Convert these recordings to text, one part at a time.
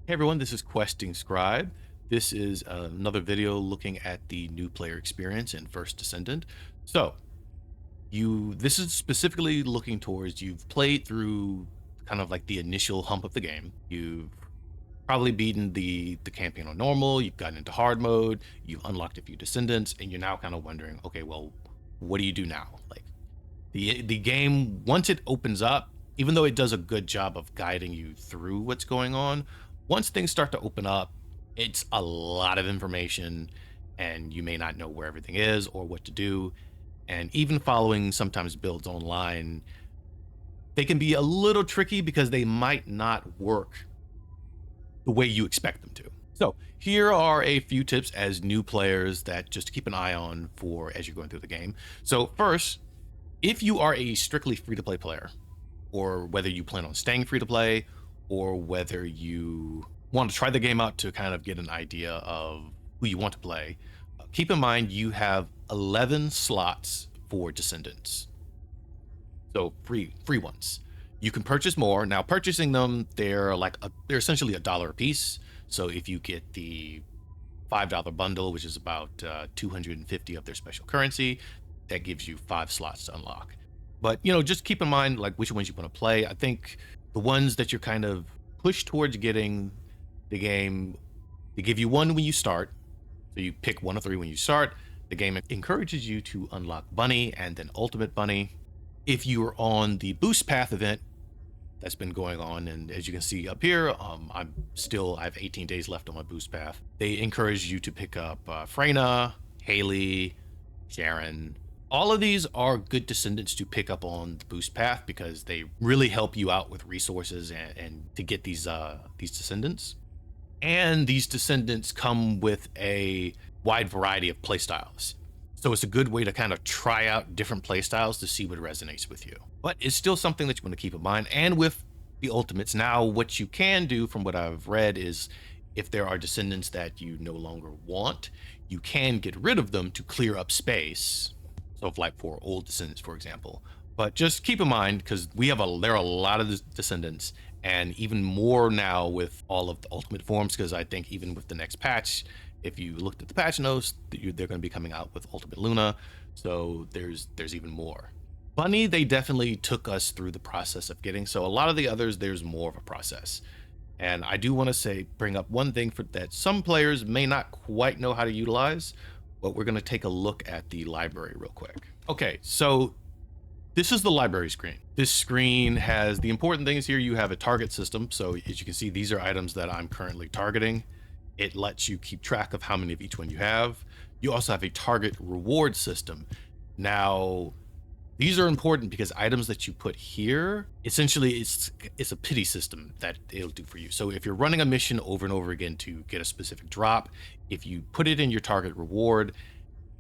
Hey everyone, this is Questing Scribe. This is another video looking at the new player experience in First Descendant. So, this is specifically looking towards you've played through kind of like the initial hump of the game. You've probably beaten the campaign on normal, you've gotten into hard mode, you've unlocked a few descendants, and you're now kind of wondering, okay, well, what do you do now? Like the game, once it opens up, even though it does a good job of guiding you through what's going on, once things start to open up, it's a lot of information and you may not know where everything is or what to do. And even following sometimes builds online, they can be a little tricky because they might not work the way you expect them to. So here are a few tips as new players that just to keep an eye on for as you're going through the game. So first, if you are a strictly free-to-play player, or whether you plan on staying free-to-play, or whether you want to try the game out to kind of get an idea of who you want to play, keep in mind you have 11 slots for Descendants. So free ones. You can purchase more. Now purchasing them, they're essentially $1 a piece. So if you get the $5 bundle, which is about 250 of their special currency, that gives you 5 slots to unlock. But just keep in mind like which ones you want to play. I think the ones that you're kind of pushed towards getting the game, they give you one when you start, so you pick one of 3 when you start. The game encourages you to unlock Bunny and then Ultimate Bunny. If you're on the Boost Path event that's been going on, and as you can see up here, I have 18 days left on my Boost Path. They encourage you to pick up Freyna, Haley, Sharon. All of these are good descendants to pick up on the Boost Path because they really help you out with resources and to get these descendants. And these descendants come with a wide variety of playstyles. So it's a good way to kind of try out different playstyles to see what resonates with you. But it's still something that you want to keep in mind. And with the ultimates, now what you can do from what I've read is if there are descendants that you no longer want, you can get rid of them to clear up space. So like for old descendants, for example. But just keep in mind, because there are a lot of descendants, and even more now with all of the ultimate forms, because I think even with the next patch, if you looked at the patch notes, they're going to be coming out with Ultimate Luna. So there's even more. Bunny, they definitely took us through the process of getting. So a lot of the others, there's more of a process. And I do want to bring up one thing that some players may not quite know how to utilize, but we're going to take a look at the library real quick. Okay, so this is the library screen. This screen has the important things here. You have a target system. So as you can see, these are items that I'm currently targeting. It lets you keep track of how many of each one you have. You also have a target reward system. Now, these are important because items that you put here, essentially it's a pity system that it'll do for you. So if you're running a mission over and over again to get a specific drop, if you put it in your target reward,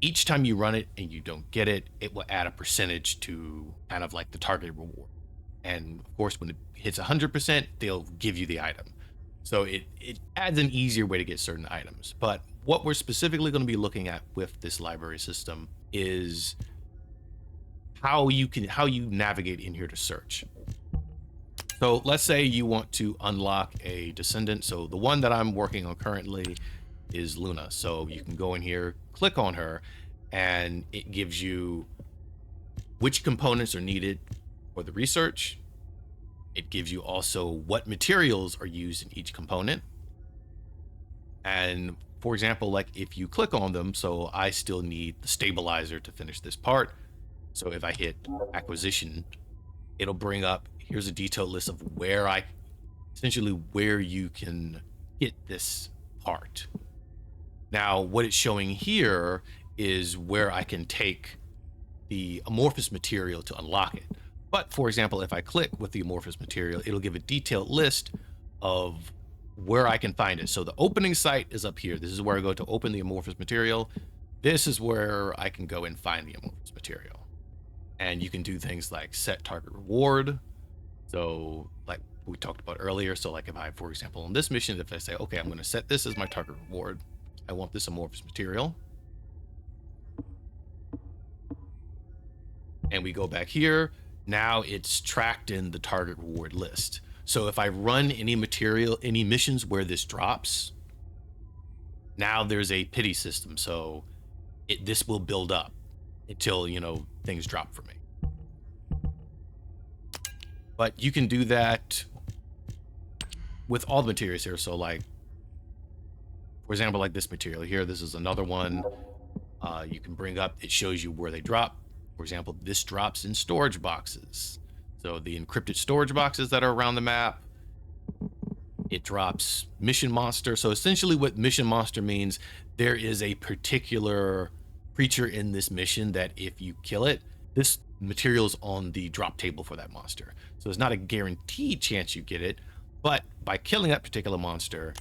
each time you run it and you don't get it, it will add a percentage to kind of like the target reward. And of course, when it hits 100%, they'll give you the item. So it adds an easier way to get certain items. But what we're specifically going to be looking at with this library system is how you navigate in here to search. So let's say you want to unlock a descendant. So the one that I'm working on currently is Luna. So you can go in here, click on her, and it gives you which components are needed for the research. It gives you also what materials are used in each component. And for example, like if you click on them, so I still need the stabilizer to finish this part. So if I hit acquisition, it'll bring up, here's a detailed list of where you can get this part. Now, what it's showing here is where I can take the amorphous material to unlock it. But for example, if I click with the amorphous material, it'll give a detailed list of where I can find it. So the opening site is up here. This is where I go to open the amorphous material. This is where I can go and find the amorphous material. And you can do things like set target reward. So like we talked about earlier. So like if I, for example, on this mission, if I say, okay, I'm going to set this as my target reward, I want this amorphous material. And we go back here. Now it's tracked in the target reward list. So if I run any missions where this drops, now there's a pity system. So this will build up until, things drop for me. But you can do that with all the materials here. So like, for example, like this material here, this is another one. You can bring up, it shows you where they drop. For example, this drops in storage boxes. So the encrypted storage boxes that are around the map, it drops mission monster. So essentially what mission monster means, there is a particular creature in this mission that if you kill it, this material's on the drop table for that monster. So it's not a guaranteed chance you get it, but by killing that particular monster,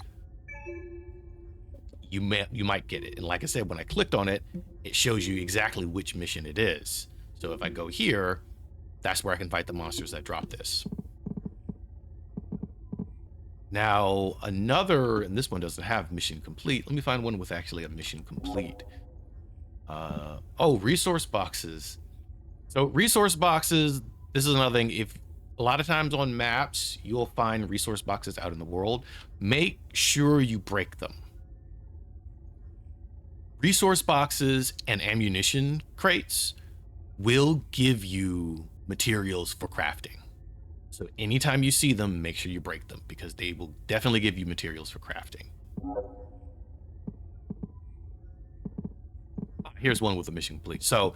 you might get it. And like I said, when I clicked on it, it shows you exactly which mission it is. So if I go here, that's where I can fight the monsters that drop this. Now another, and this one doesn't have mission complete. Let me find one with actually a mission complete. Resource boxes. So resource boxes, this is another thing. If a lot of times on maps, you'll find resource boxes out in the world, make sure you break them. Resource boxes and ammunition crates will give you materials for crafting. So anytime you see them, make sure you break them because they will definitely give you materials for crafting. Here's one with a mission complete. So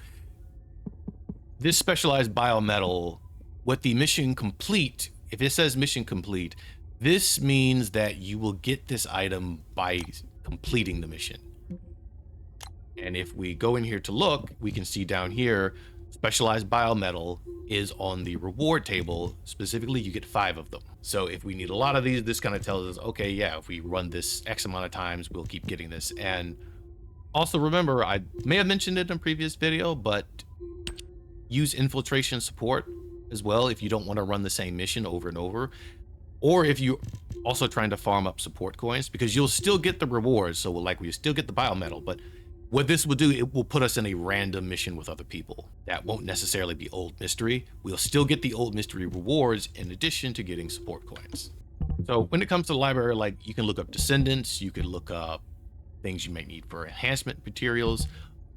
this specialized biometal, what the mission complete, if it says mission complete, this means that you will get this item by completing the mission. And if we go in here to look, we can see down here, specialized biometal is on the reward table. Specifically, you get 5 of them. So if we need a lot of these, this kind of tells us, okay, yeah, if we run this X amount of times, we'll keep getting this. And also remember, I may have mentioned it in a previous video, but use infiltration support as well if you don't want to run the same mission over and over. Or if you also trying to farm up support coins, because you'll still get the rewards. So like we still get the biometal, but what this will do, it will put us in a random mission with other people. That won't necessarily be old mystery. We'll still get the old mystery rewards in addition to getting support coins. So when it comes to the library, like you can look up descendants, you can look up things you may need for enhancement materials.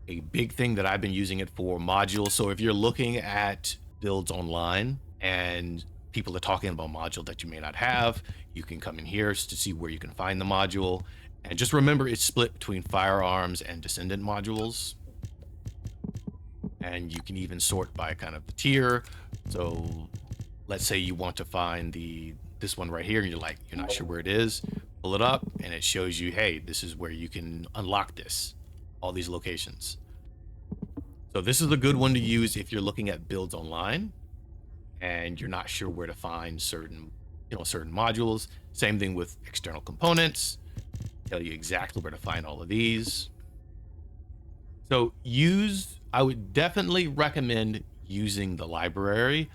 A big thing that I've been using it for, modules. So if you're looking at builds online and people are talking about a module that you may not have, you can come in here to see where you can find the module. And just remember, it's split between firearms and descendant modules. And you can even sort by kind of the tier. So let's say you want to find this one right here, and you're not sure where it is. Pull it up, and it shows you, hey, this is where you can unlock this, all these locations. So this is a good one to use if you're looking at builds online and you're not sure where to find certain modules. Same thing with external components. Tell you exactly where to find all of these. So I would definitely recommend using the library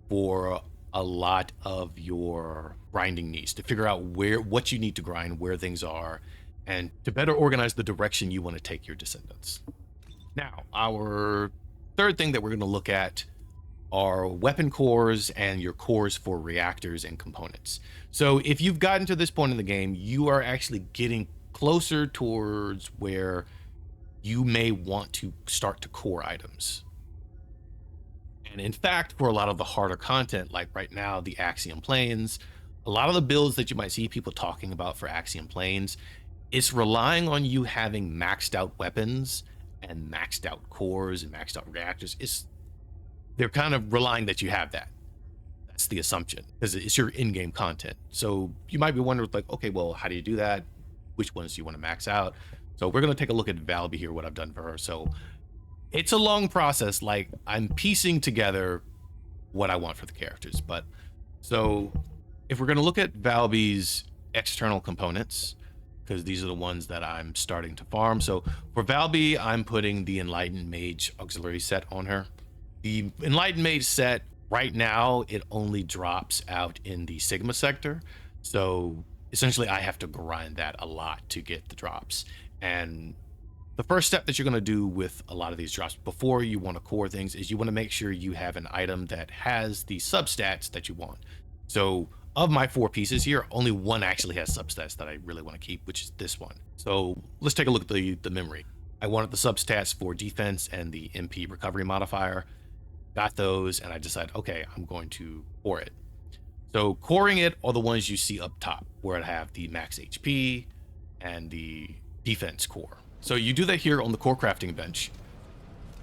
for a lot of your grinding needs to figure out what you need to grind, where things are, and to better organize the direction you want to take your descendants. Now, our third thing that we're going to look at are weapon cores and your cores for reactors and components. So if you've gotten to this point in the game, you are actually getting closer towards where you may want to start to core items. And in fact, for a lot of the harder content, like right now, the Axiom planes, a lot of the builds that you might see people talking about for Axiom planes, it's relying on you having maxed out weapons and maxed out cores and maxed out reactors. They're kind of relying that you have that. That's the assumption, because it's your in-game content. So you might be wondering, like, okay, well, how do you do that? Which ones do you want to max out? So we're going to take a look at Valby here, what I've done for her. So it's a long process. Like, I'm piecing together what I want for the characters. But so if we're going to look at Valby's external components, because these are the ones that I'm starting to farm. So for Valby, I'm putting the Enlightened Mage auxiliary set on her. The Enlightened Mage set, right now, it only drops out in the Sigma sector. So essentially, I have to grind that a lot to get the drops. And the first step that you're going to do with a lot of these drops before you want to core things is you want to make sure you have an item that has the substats that you want. So of my 4 pieces here, only one actually has substats that I really want to keep, which is this one. So let's take a look at the memory. I wanted the substats for defense and the MP recovery modifier. Got those, and I decided, okay, I'm going to core it. So coring it are the ones you see up top, where it have the max HP and the defense core. So you do that here on the core crafting bench.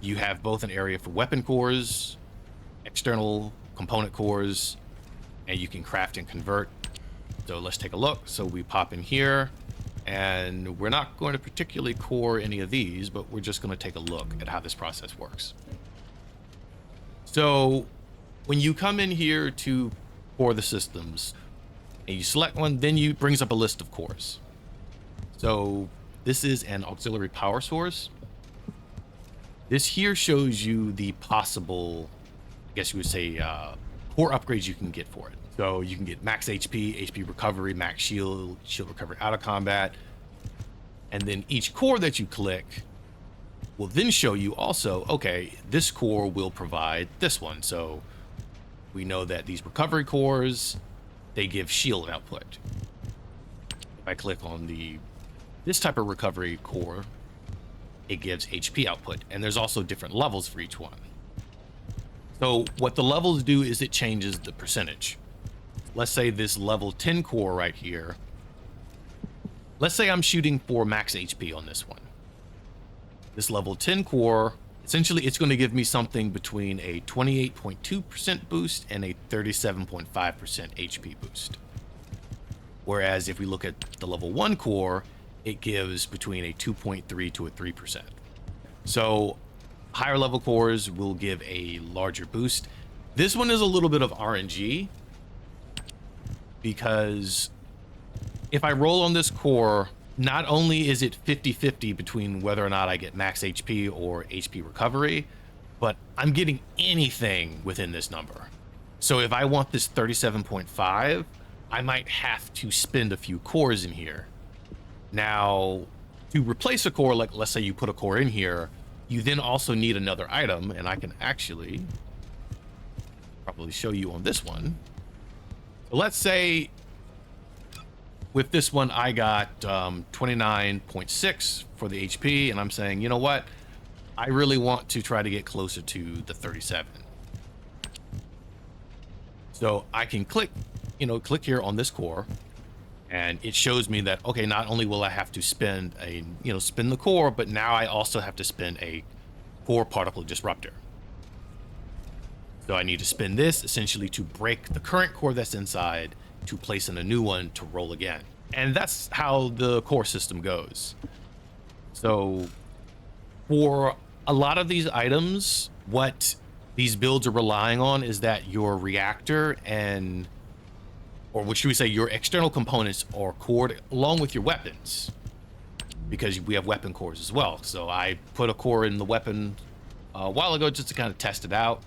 You have both an area for weapon cores, external component cores, and you can craft and convert. So let's take a look. So we pop in here, and we're not going to particularly core any of these, but we're just going to take a look at how this process works. So when you come in here to core the systems and you select one, then you brings up a list of cores. So this is an auxiliary power source. This here shows you the possible, I guess you would say, core upgrades you can get for it. So you can get max HP, HP recovery, max shield, shield recovery out of combat. And then each core that you click will then show you also, okay, this core will provide this one. So we know that these recovery cores, they give shield output. If I click on this type of recovery core, it gives HP output, and there's also different levels for each one. So what the levels do is it changes the percentage. Let's say this level 10 core right here, let's say I'm shooting for max HP on this one. This level 10 core, essentially it's going to give me something between a 28.2% boost and a 37.5% HP boost. Whereas if we look at the level 1 core, it gives between a 2.3 to a 3%. So higher level cores will give a larger boost. This one is a little bit of RNG, because if I roll on this core, not only is it 50-50 between whether or not I get max HP or HP recovery, but I'm getting anything within this number. So if I want this 37.5, I might have to spend a few cores in here. Now, to replace a core, like let's say you put a core in here, you then also need another item, and I can actually probably show you on this one. So let's say with this one, I got 29.6 for the HP, and I'm saying, you know what? I really want to try to get closer to the 37. So I can click here on this core, and it shows me that, okay, not only will I have to spend the core, but now I also have to spend a core particle disruptor. So I need to spend this essentially to break the current core that's inside, to place in a new one to roll again. And that's how the core system goes. So for a lot of these items, what these builds are relying on is that your reactor or what should we say, your external components are cored along with your weapons, because we have weapon cores as well. So I put a core in the weapon a while ago just to kind of test it out.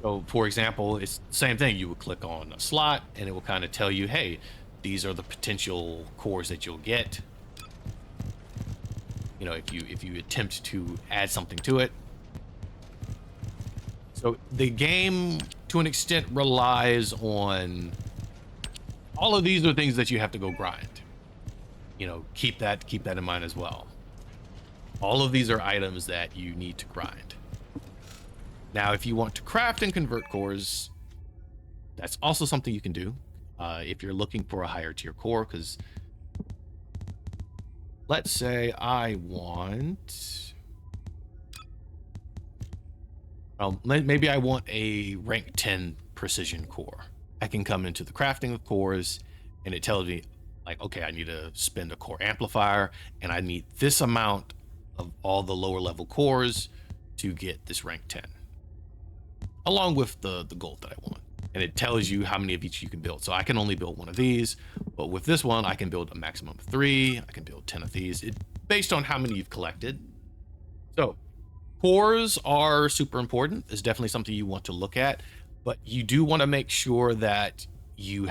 So for example, it's the same thing. You would click on a slot and it will kind of tell you, hey, these are the potential cores that you'll get. If you attempt to add something to it. So the game, to an extent, relies on all of these are things that you have to go grind. Keep that in mind as well. All of these are items that you need to grind. Now, if you want to craft and convert cores, that's also something you can do if you're looking for a higher tier core, because let's say I want, maybe I want a rank 10 precision core. I can come into the crafting of cores and it tells me, like, okay, I need to spend a core amplifier and I need this amount of all the lower level cores to get this rank 10, along with the gold that I want. And it tells you how many of each you can build. So I can only build one of these, but with this one, I can build a maximum of 3. I can build 10 of these, based on how many you've collected. So cores are super important. It's definitely something you want to look at, but you do want to make sure that you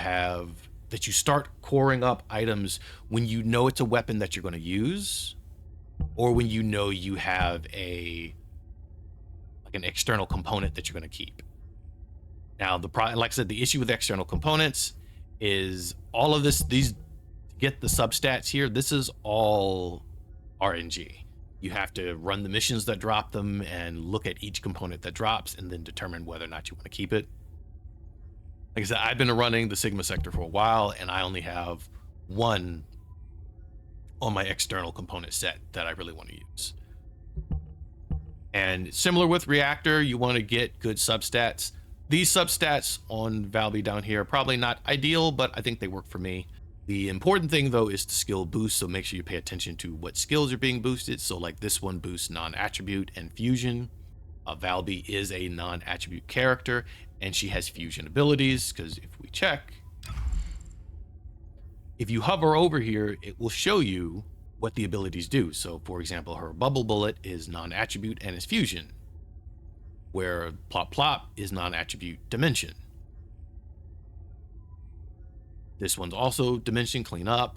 start coring up items when you know it's a weapon that you're going to use, or when you know you have an external component that you're going to keep. Now, like I said, the issue with external components is all of this, these, to get the substats here, this is all RNG. You have to run the missions that drop them and look at each component that drops and then determine whether or not you want to keep it. Like I said, I've been running the Sigma sector for a while, and I only have one on my external component set that I really want to use. And similar with Reactor, you want to get good substats. These substats on Valby down here are probably not ideal, but I think they work for me. The important thing though is the skill boost, so make sure you pay attention to what skills are being boosted. So like this one boosts non-attribute and fusion. Valby is a non-attribute character, and she has fusion abilities, because if we check, if you hover over here, it will show you what the abilities do. So for example, her bubble bullet is non-attribute and is fusion, where plop plop is non-attribute dimension. This one's also dimension clean up,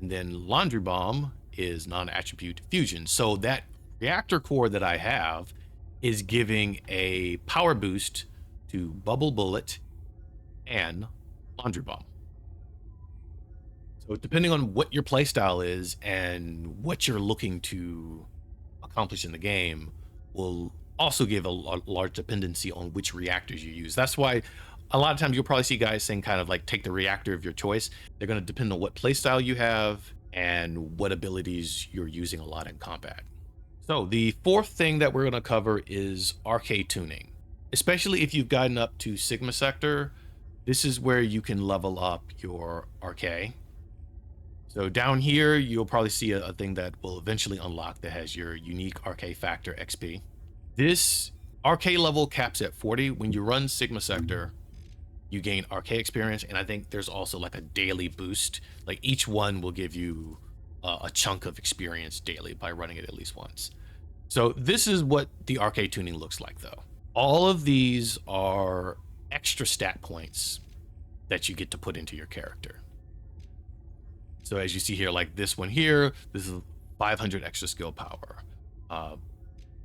and then laundry bomb is non-attribute fusion. So that reactor core that I have is giving a power boost to bubble bullet and laundry bomb. So depending on what your playstyle is and what you're looking to accomplish in the game will also give a large dependency on which reactors you use. That's why a lot of times you'll probably see guys saying kind of like take the reactor of your choice. They're going to depend on what playstyle you have and what abilities you're using a lot in combat. So the fourth thing that we're going to cover is Arche tuning. Especially if you've gotten up to Sigma sector, this is where you can level up your Arche. So down here, you'll probably see a thing that will eventually unlock that has your unique Arche factor XP. This Arche level caps at 40. When you run Sigma sector, you gain Arche experience, and I think there's also like a daily boost. Like each one will give you a chunk of experience daily by running it at least once. So this is what the Arche tuning looks like though. All of these are extra stat points that you get to put into your character. So as you see here, like this one here, this is 500 extra skill power,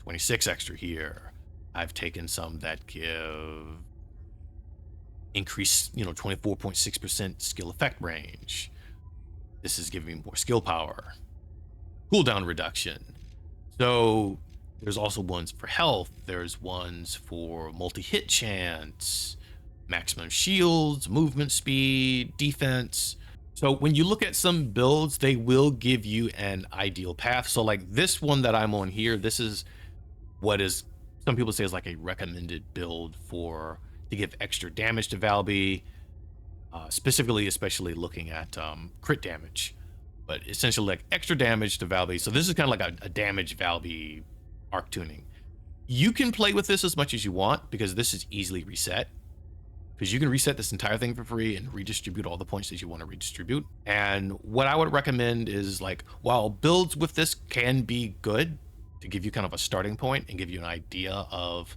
26 extra here. I've taken some that give increase, 24.6% skill effect range. This is giving me more skill power, cooldown reduction. So there's also ones for health. There's ones for multi-hit chance, maximum shields, movement speed, defense. So when you look at some builds, they will give you an ideal path. So like this one that I'm on here, this is what is, some people say is like a recommended build to give extra damage to Valby, specifically, especially looking at crit damage, but essentially like extra damage to Valby. So this is kind of like a damage Valby arc tuning. You can play with this as much as you want because this is easily reset. Because you can reset this entire thing for free and redistribute all the points that you want to redistribute. And what I would recommend is like, while builds with this can be good to give you kind of a starting point and give you an idea of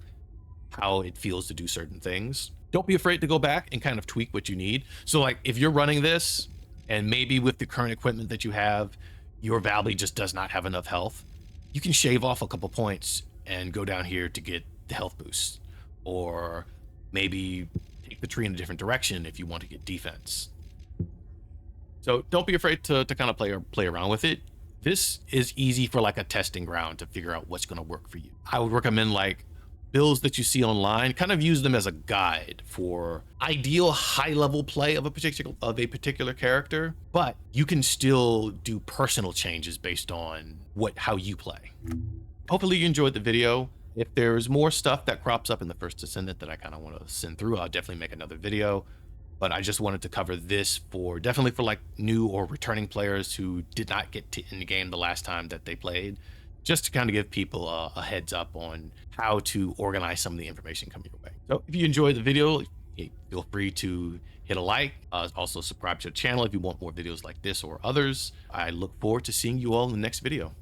how it feels to do certain things, don't be afraid to go back and kind of tweak what you need. So like if you're running this and maybe with the current equipment that you have, your Valby just does not have enough health, you can shave off a couple points and go down here to get the health boost, or maybe take the tree in a different direction if you want to get defense. So don't be afraid to kind of play around with it. This is easy for like a testing ground to figure out what's going to work for you. I would recommend like builds that you see online, kind of use them as a guide for ideal high level play of a particular character, but you can still do personal changes based on how you play. Hopefully you enjoyed the video. If there's more stuff that crops up in the First Descendant that I kind of want to send through, I'll definitely make another video. But I just wanted to cover this definitely for like new or returning players who did not get to Endgame the last time that they played, just to kind of give people a heads up on how to organize some of the information coming your way. So if you enjoyed the video, feel free to hit a like. Also subscribe to the channel if you want more videos like this or others. I look forward to seeing you all in the next video.